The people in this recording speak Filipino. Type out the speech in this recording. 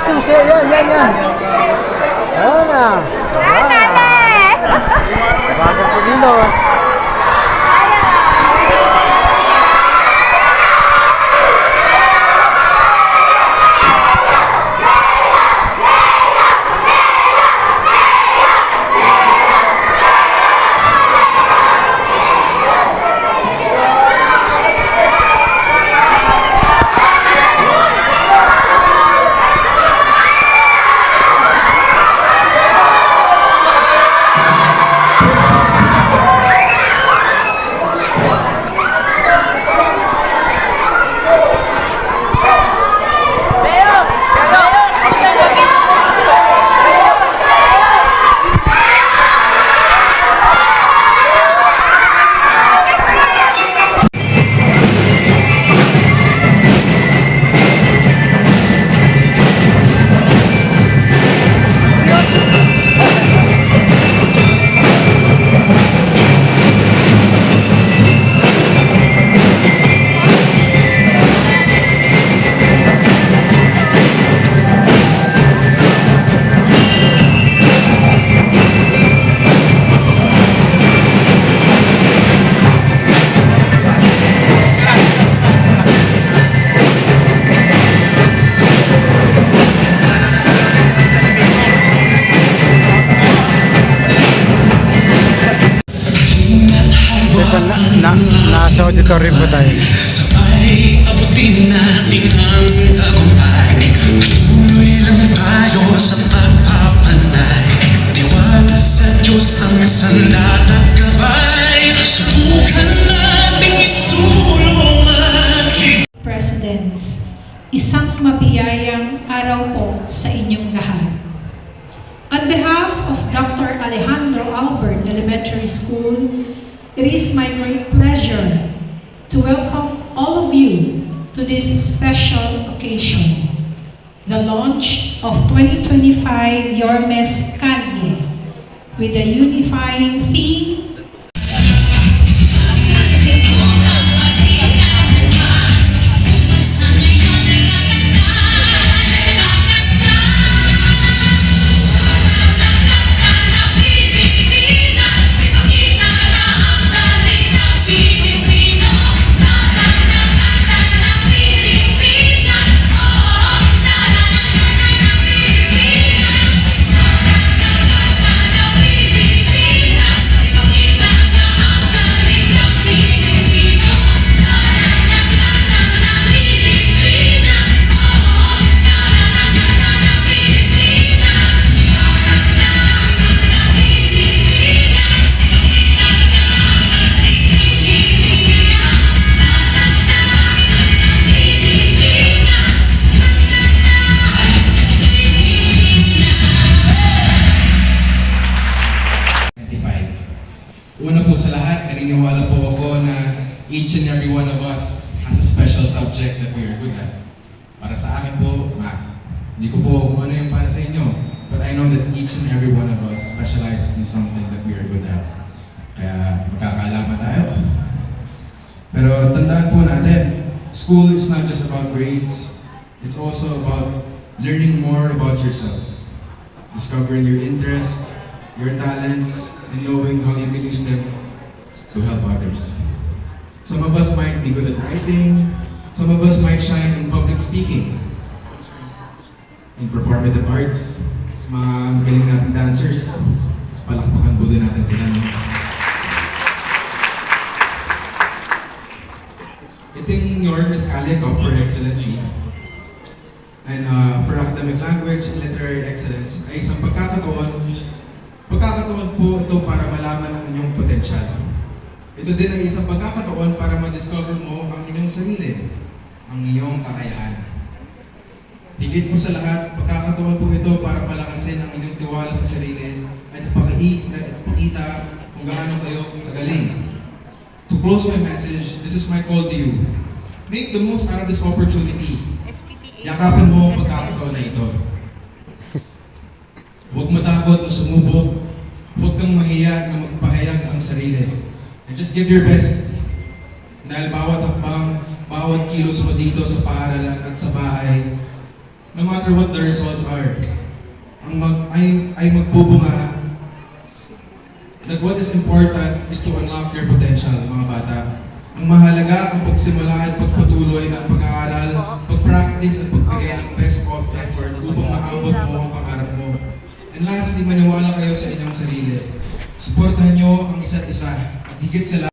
susi. Yan. Ayan na. Bagong kumilos. Nasa auditorium po tayo. Sabay abutin natin ang tagumpay. Tuloy lang tayo sa pagpapanay. Tiwala sa Diyos ang sandat at gabay. Subukan nating isulong at Presidents, isang mabiyayang araw po sa inyong lahat. On behalf of Dr. Alejandro Albert Elementary School, it is my great pleasure to welcome all of you to this special occasion, the launch of 2025 Yormes Kanye, with a unifying theme. Una po sa lahat, naniniwala po ako na each and every one of us has a special subject that we are good at. Para sa akin po, math. Hindi ko po kung ano yung para sa inyo, but I know that each and every one of us specializes in something that we are good at. Kaya magkakaalaman tayo. Pero tandaan po natin, school is not just about grades, it's also about learning more about yourself. Discovering your interests, your talents, and knowing how you can use them to help others. Some of us might be good at writing, some of us might shine in public speaking, in performative arts, sa mga magaling nating dancers, palakpakan po din natin sila. Ito yung Yormes Kanye Cup for Excellency. And for academic language and literary excellence ay isang pagkakataon po ito para malaman ang inyong potensyal. Ito din ay isang pagkakataon para ma-discover mo ang inyong sarili, ang iyong kakayahan. Higit po sa lahat, pagkakataon po ito para palakasin ang inyong tiwala sa sarili at ipakita kung gaano kayo kagaling. To close my message, this is my call to you. Make the most out of this opportunity. Yakapin mo ang pagkakataon na ito. Huwag matakot o sumubok. Huwag kang mahiya na magpahayag ng sarili. And just give your best. Dahil bawat hakbang, bawat kilos mo dito sa paaralan at sa bahay, no matter what the results are, ay magbubunga. That what is important is to unlock your potential, mga bata. Ang mahalaga ang pagsimula at pagpatuloy ng pag-aaral, pag-practice at pagbigay ng best of effort upang maabot mo ang pangarap mo. And lastly, maniwala kayo sa inyong sarili. Suportahan nyo ang isa't isa at higit sa lahat,